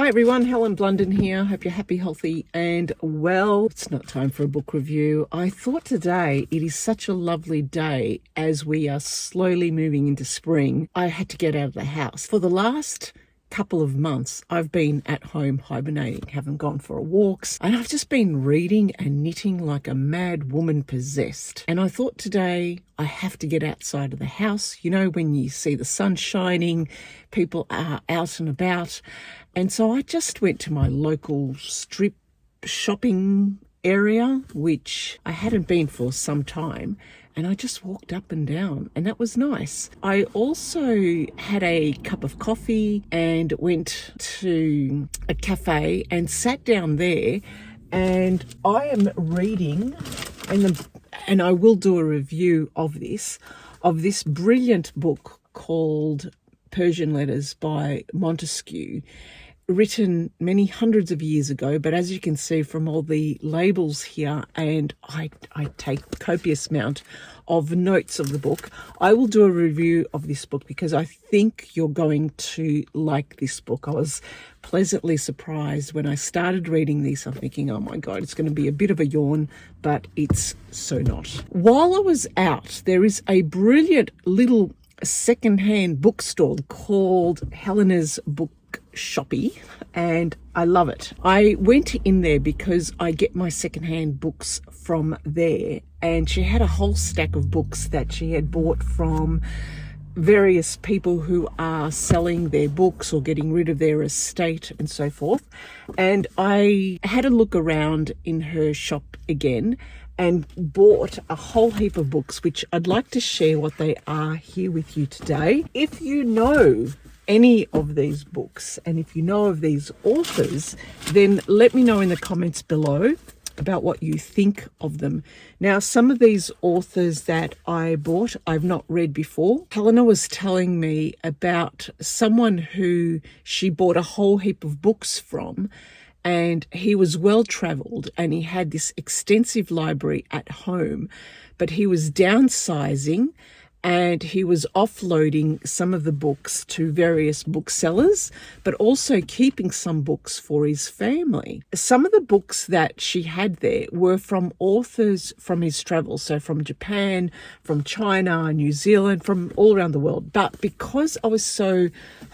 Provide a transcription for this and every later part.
Hi everyone, Helen Blunden here. Hope you're happy, healthy and well. It's not time for a book review. I thought today it is such a lovely day as we are slowly moving into spring. I had to get out of the house. For the last couple of months, I've been at home hibernating, haven't gone for walks, and I've just been reading and knitting like a mad woman possessed. And I thought today I have to get outside of the house. You know, when you see the sun shining, people are out and about. And so I just went to my local strip shopping area, which I hadn't been for some time, and I just walked up and down, and that was nice. I also had a cup of coffee and went to a cafe and sat down there, and I am reading, and I will do a review of this brilliant book called Persian Letters by Montesquieu, written many hundreds of years ago, but as you can see from all the labels here, and I take copious amount of notes of the book, I will do a review of this book because I think you're going to like this book. I was pleasantly surprised when I started reading this. I'm thinking, oh my God, it's going to be a bit of a yawn, but it's so not. While I was out, there is a brilliant little secondhand bookstore called Helena's Book Shoppy, and I love it. I went in there because I get my secondhand books from there, and she had a whole stack of books that she had bought from various people who are selling their books or getting rid of their estate and so forth. And I had a look around in her shop again and bought a whole heap of books, which I'd like to share what they are here with you today. If you know any of these books and if you know of these authors, then let me know in the comments below about what you think of them. Now, some of these authors that I bought, I've not read before. Helena was telling me about someone who she bought a whole heap of books from, and he was well-travelled and he had this extensive library at home, but he was downsizing and he was offloading some of the books to various booksellers, but also keeping some books for his family. Some of the books that she had there were from authors from his travels, so from Japan, from China, New Zealand, from all around the world. But because I was so,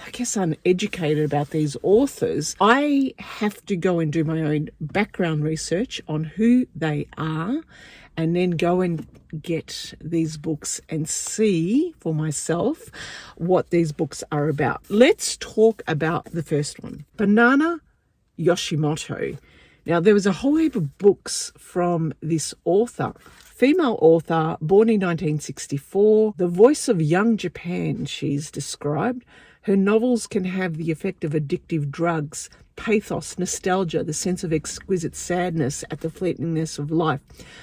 I guess, uneducated about these authors, I have to go and do my own background research on who they are, and then go and get these books and see for myself what these books are about. Let's talk about the first one, Banana Yoshimoto. Now, there was a whole heap of books from this author, female author, born in 1964, the voice of young Japan, she's described. Her novels can have the effect of addictive drugs, pathos, nostalgia, the sense of exquisite sadness at the fleetingness of life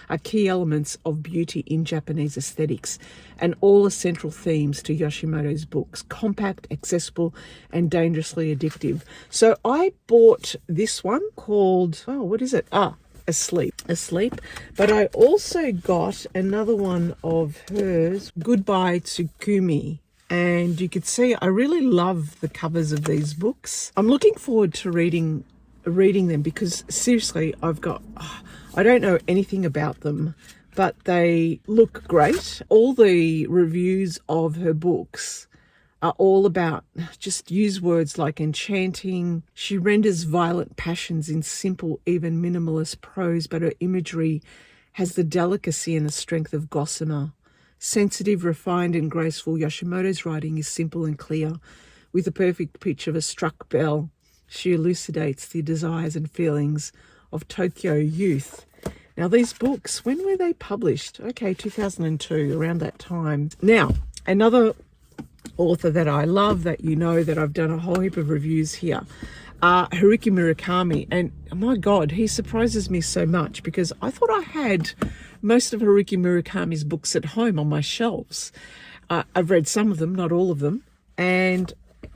are key elements of beauty in Japanese aesthetics, and all are central themes to Yoshimoto's books, compact, accessible, and dangerously addictive. So I bought this one called, what is it? Asleep. But I also got another one of hers, Goodbye Tsukumi. And you can see I really love the covers of these books. I'm looking forward to reading them because seriously, I don't know anything about them, but they look great. All the reviews of her books are all about, just use words like enchanting. She renders violent passions in simple, even minimalist prose, but her imagery has the delicacy and the strength of gossamer. Sensitive, refined and graceful, Yoshimoto's writing is simple and clear. With the perfect pitch of a struck bell, she elucidates the desires and feelings of Tokyo youth. Now, these books, when were they published? Okay, 2002, around that time. Now, another author that I love, that you know that I've done a whole heap of reviews here, Haruki Murakami. And oh my God, he surprises me so much because I thought I had most of Haruki Murakami's books at home on my shelves. I've read some of them, not all of them. And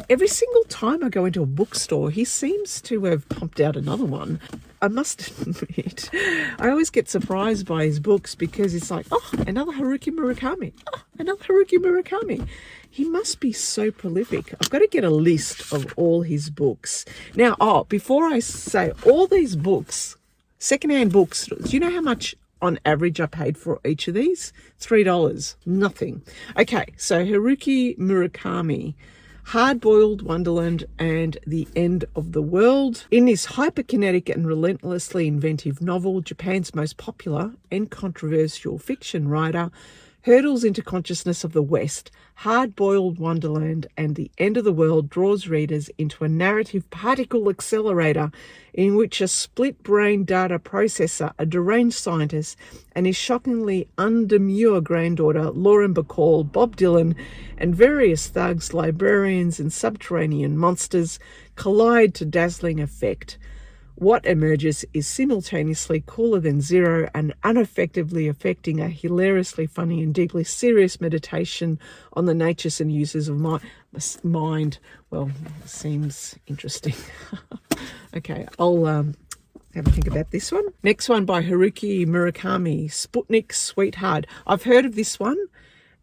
every single time I go into a bookstore, he seems to have pumped out another one. I must admit, I always get surprised by his books because it's like, oh, another Haruki Murakami. Oh, another Haruki Murakami. He must be so prolific. I've got to get a list of all his books. Now, before I say all these books, secondhand books, do you know how much on average I paid for each of these? $3. Nothing. Okay, so Haruki Murakami, Hard-Boiled Wonderland and the End of the World. In this hyperkinetic and relentlessly inventive novel, Japan's most popular and controversial fiction writer hurtles into consciousness of the West. Hard-Boiled Wonderland and the End of the World draws readers into a narrative particle accelerator in which a split-brain data processor, a deranged scientist, and his shockingly undemure granddaughter, Lauren Bacall, Bob Dylan, and various thugs, librarians, and subterranean monsters collide to dazzling effect. What emerges is simultaneously cooler than zero and unaffectively affecting a hilariously funny and deeply serious meditation on the natures and uses of mind. Well, seems interesting. Okay, I'll have a think about this one. Next one by Haruki Murakami, Sputnik Sweetheart. I've heard of this one,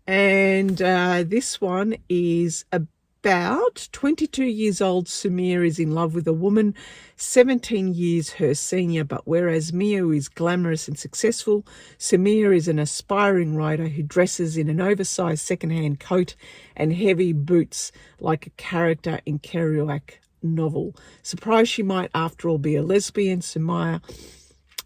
and this one is about 22 years old Sumire is in love with a woman 17 years her senior, but whereas Miyu is glamorous and successful, Sumire is an aspiring writer who dresses in an oversized second-hand coat and heavy boots like a character in Kerouac novel. Surprised she might after all be a lesbian, Sumire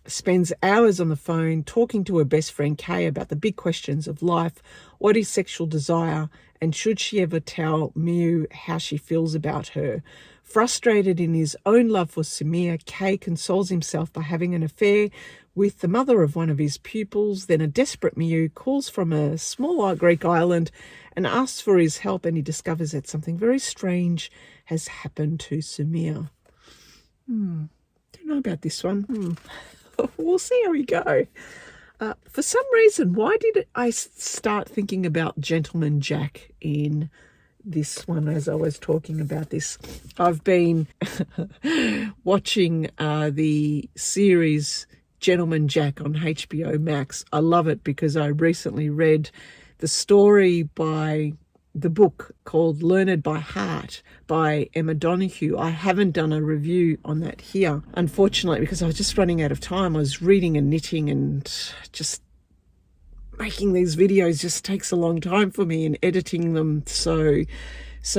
spends hours on the phone talking to her best friend Kay about the big questions of life. What is sexual desire? And should she ever tell Miyu how she feels about her? Frustrated in his own love for Sumire, Kay consoles himself by having an affair with the mother of one of his pupils. Then a desperate Miyu calls from a small Greek island and asks for his help, and he discovers that something very strange has happened to Sumire. Don't know about this one. We'll see how we go. For some reason, why did I start thinking about Gentleman Jack in this one as I was talking about this? I've been watching the series Gentleman Jack on HBO Max. I love it because I recently read the story by the book called Learned by Heart by Emma Donoghue. I haven't done a review on that here, unfortunately, because I was just running out of time. I was reading and knitting, and just making these videos just takes a long time for me, and editing them so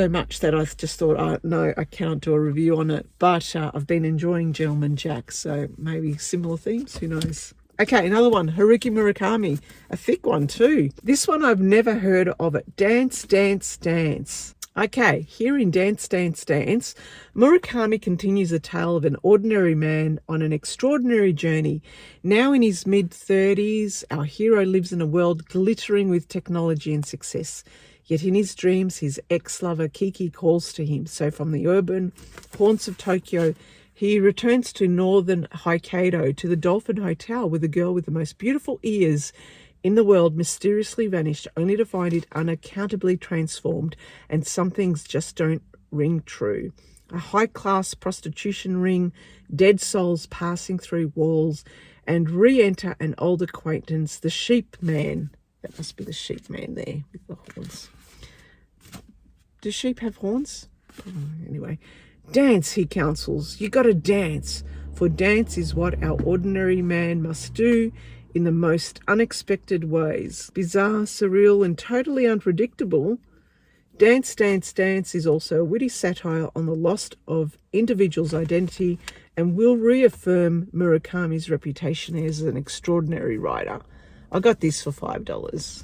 much that I just thought, no, I cannot do a review on it. But I've been enjoying Gentleman Jack, so maybe similar themes, who knows. Okay, another one, Haruki Murakami, a thick one too. This one I've never heard of it. Dance, Dance, Dance. Okay, here in Dance, Dance, Dance, Murakami continues the tale of an ordinary man on an extraordinary journey. Now in his mid-30s, our hero lives in a world glittering with technology and success. Yet in his dreams, his ex-lover Kiki calls to him. So from the urban haunts of Tokyo, he returns to northern Hokkaido, to the Dolphin Hotel, where the girl with the most beautiful ears in the world mysteriously vanished, only to find it unaccountably transformed, and some things just don't ring true. A high-class prostitution ring, dead souls passing through walls, and re-enter an old acquaintance, the sheep man. That must be the sheep man there with the horns. Do sheep have horns? Anyway. Dance, he counsels. You got to dance, for dance is what our ordinary man must do in the most unexpected ways. Bizarre, surreal, and totally unpredictable, Dance, Dance, Dance is also a witty satire on the loss of individuals' identity and will reaffirm Murakami's reputation as an extraordinary writer. I got this for $5.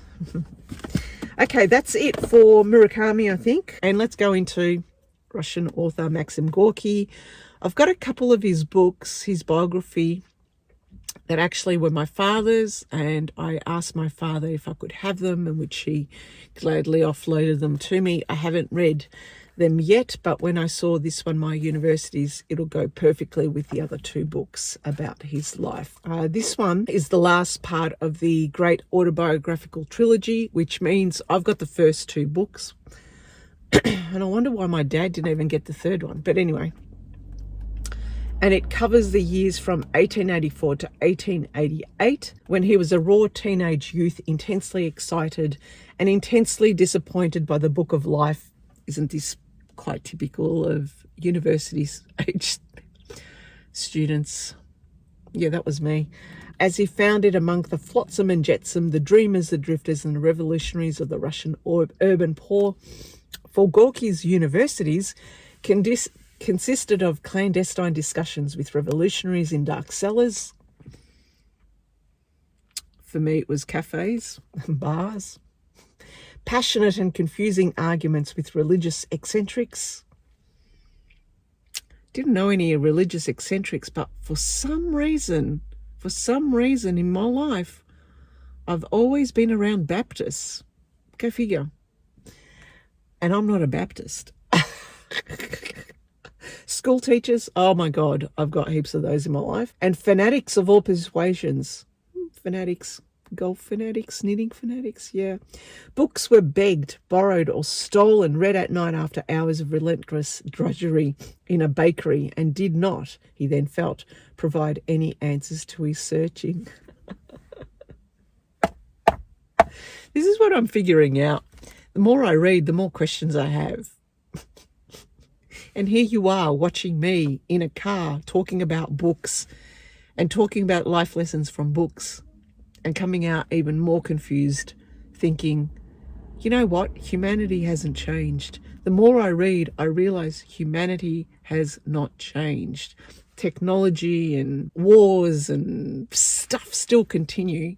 Okay, that's it for Murakami, I think. And let's go into Russian author Maxim Gorky. I've got a couple of his books, his biography, that actually were my father's, and I asked my father if I could have them, and which he gladly offloaded them to me. I haven't read them yet, but when I saw this one, My Universities, it'll go perfectly with the other two books about his life. This one is the last part of the great autobiographical trilogy, which means I've got the first two books. And I wonder why my dad didn't even get the third one. But anyway, and it covers the years from 1884 to 1888, when he was a raw teenage youth, intensely excited and intensely disappointed by the book of life. Isn't this quite typical of university-age students? Yeah, that was me. As he found it among the flotsam and jetsam, the dreamers, the drifters, and the revolutionaries of the Russian urban poor. For Gorky's universities consisted of clandestine discussions with revolutionaries in dark cellars. For me, it was cafes and bars. Passionate and confusing arguments with religious eccentrics. Didn't know any religious eccentrics, but for some reason in my life, I've always been around Baptists. Go figure. And I'm not a Baptist. School teachers, oh my God, I've got heaps of those in my life. And fanatics of all persuasions. Fanatics, golf fanatics, knitting fanatics, yeah. Books were begged, borrowed, or stolen, read at night after hours of relentless drudgery in a bakery, and did not, he then felt, provide any answers to his searching. This is what I'm figuring out. The more I read, the more questions I have. And here you are watching me in a car talking about books and talking about life lessons from books and coming out even more confused, thinking, you know what? Humanity hasn't changed. The more I read, I realize humanity has not changed. Technology and wars and stuff still continue.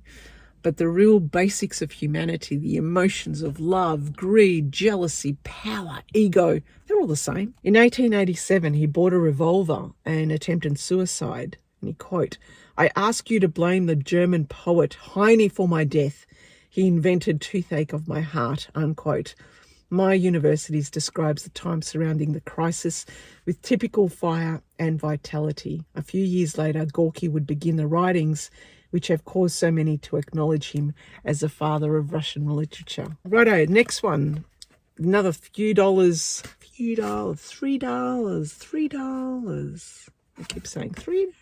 But the real basics of humanity, the emotions of love, greed, jealousy, power, ego, they're all the same. In 1887, he bought a revolver and attempted suicide. And he quote, "I ask you to blame the German poet Heine for my death. He invented toothache of my heart," unquote. My Universities describes the time surrounding the crisis with typical fire and vitality. A few years later, Gorky would begin the writings which have caused so many to acknowledge him as the father of Russian literature. Righto, next one. Another few dollars, $3. I keep saying $3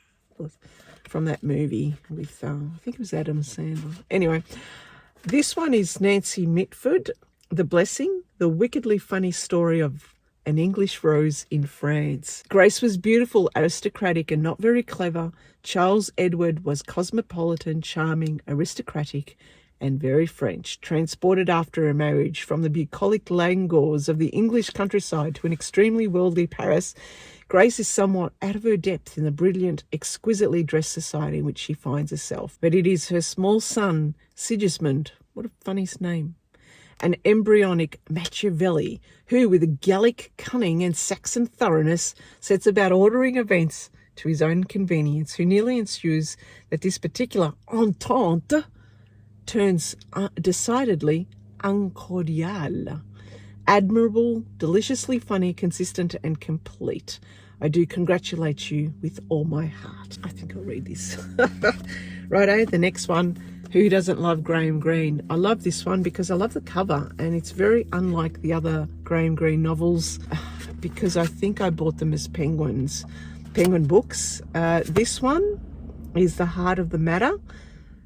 from that movie with, I think it was Adam Sandler. Anyway, this one is Nancy Mitford, The Blessing, the wickedly funny story of an English rose in France. Grace was beautiful, aristocratic, and not very clever. Charles Edward was cosmopolitan, charming, aristocratic, and very French. Transported after her marriage from the bucolic languors of the English countryside to an extremely worldly Paris, Grace is somewhat out of her depth in the brilliant, exquisitely dressed society in which she finds herself. But it is her small son, Sigismund, what a funny name, an embryonic Machiavelli, who, with a Gallic cunning and Saxon thoroughness, sets about ordering events to his own convenience, who nearly ensures that this particular entente turns decidedly uncordial. Admirable, deliciously funny, consistent, and complete. I do congratulate you with all my heart. I think I'll read this. Righto, the next one. Who doesn't love Graham Greene? I love this one because I love the cover, and it's very unlike the other Graham Greene novels because I think I bought them as Penguin books. This one is The Heart of the Matter,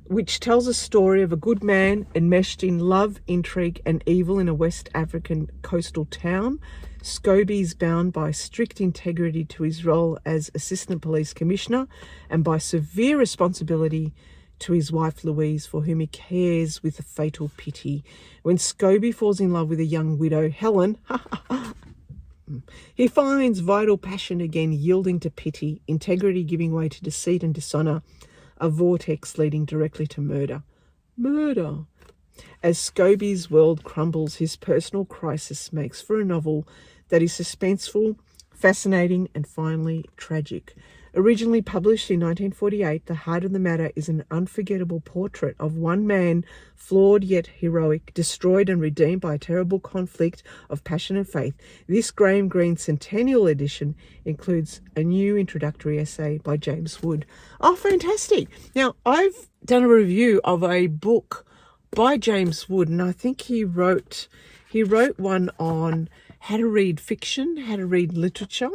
which tells a story of a good man enmeshed in love, intrigue, and evil in a West African coastal town. Scobie is bound by strict integrity to his role as Assistant Police Commissioner and by severe responsibility to his wife Louise, for whom he cares with a fatal pity. When Scobie falls in love with a young widow, Helen, he finds vital passion again yielding to pity, integrity giving way to deceit and dishonour, a vortex leading directly to murder. Murder! As Scobie's world crumbles, his personal crisis makes for a novel that is suspenseful, fascinating, and finally tragic. Originally published in 1948, The Heart of the Matter is an unforgettable portrait of one man, flawed yet heroic, destroyed and redeemed by a terrible conflict of passion and faith. This Graham Greene Centennial edition includes a new introductory essay by James Wood. Oh, fantastic. Now, I've done a review of a book by James Wood, and I think he wrote one on how to read fiction, how to read literature.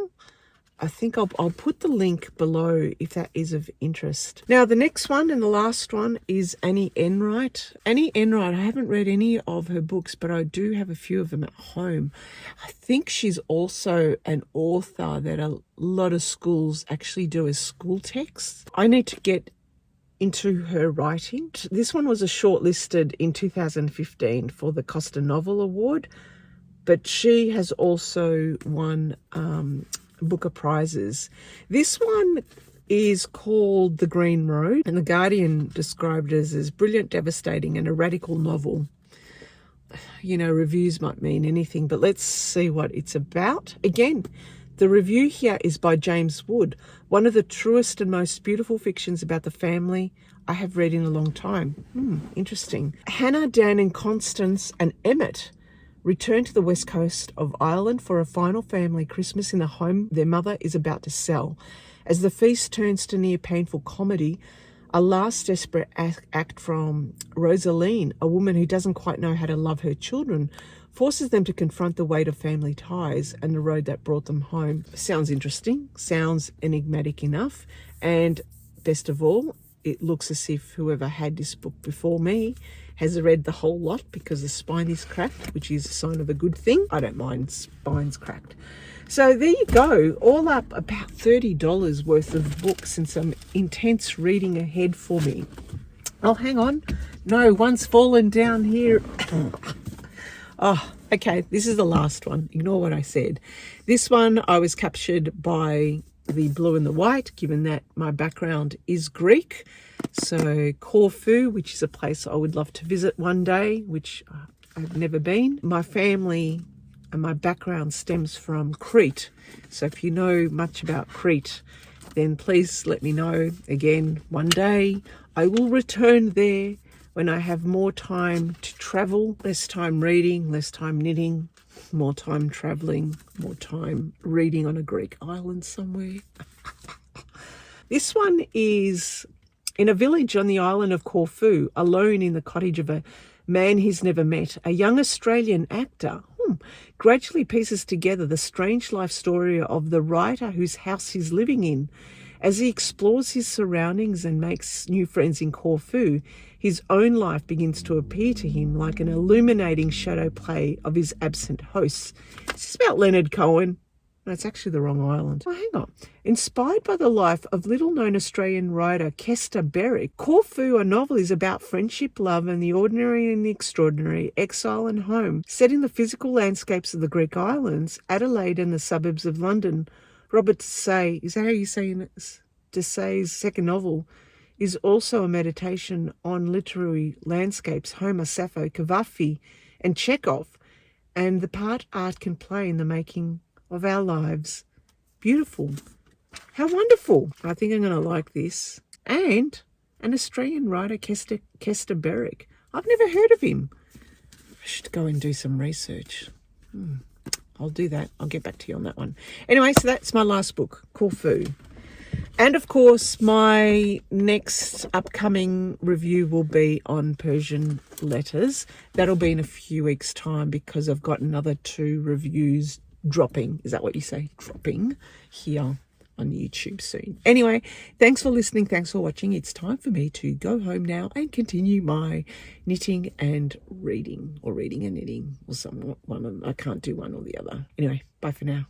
I think I'll put the link below if that is of interest. Now, the next one and the last one is Annie Enright. Annie Enright, I haven't read any of her books, but I do have a few of them at home. I think she's also an author that a lot of schools actually do as school texts. I need to get into her writing. This one was shortlisted in 2015 for the Costa Novel Award, but she has also won Booker prizes. This one is called The Green Road, and The Guardian described it as brilliant, devastating, and a radical novel. You know, reviews might mean anything, but let's see what it's about. Again, the review here is by James Wood, one of the truest and most beautiful fictions about the family I have read in a long time. Interesting. Hannah, Dan, and Constance and Emmett return to the west coast of Ireland for a final family Christmas in the home their mother is about to sell. As the feast turns to near painful comedy, a last desperate act from Rosaline, a woman who doesn't quite know how to love her children, forces them to confront the weight of family ties and the road that brought them home. Sounds interesting, sounds enigmatic enough, and best of all, it looks as if whoever had this book before me has read the whole lot, because the spine is cracked, which is a sign of a good thing. I don't mind spines cracked. So there you go, all up about $30 worth of books and some intense reading ahead for me. Oh, hang on. No, one's fallen down here. Oh, okay, this is the last one. Ignore what I said. This one I was captured by the blue and the white, given that my background is Greek. So Corfu, which is a place I would love to visit one day, which I've never been. My family and my background stems from Crete. So if you know much about Crete, then please let me know. Again, one day I will return there when I have more time to travel, less time reading, less time knitting, more time traveling, more time reading on a Greek island somewhere. This one is in a village on the island of Corfu, alone in the cottage of a man he's never met. A young Australian actor gradually pieces together the strange life story of the writer whose house he's living in. As he explores his surroundings and makes new friends in Corfu, his own life begins to appear to him like an illuminating shadow play of his absent hosts. Is this about Leonard Cohen? No, it's actually the wrong island. Oh, hang on. Inspired by the life of little-known Australian writer Kester Berwick, Corfu, a novel, is about friendship, love, and the ordinary and the extraordinary, exile and home. Set in the physical landscapes of the Greek islands, Adelaide and the suburbs of London, Robert Desai, is that how you say it? Desai's second novel is also a meditation on literary landscapes, Homer, Sappho, Cavafy, and Chekhov, and the part art can play in the making of our lives. Beautiful. How wonderful. I think I'm going to like this. And an Australian writer, Kester Berwick. I've never heard of him. I should go and do some research. I'll do that. I'll get back to you on that one. Anyway, so that's my last book, Corfu. And of course, my next upcoming review will be on Persian letters. That'll be in a few weeks' time, because I've got another 2 reviews dropping. Is that what you say? Dropping here on YouTube soon. Anyway, thanks for listening. Thanks for watching. It's time for me to go home now and continue my knitting and reading, or reading and knitting, or one. I can't do one or the other. Anyway, bye for now.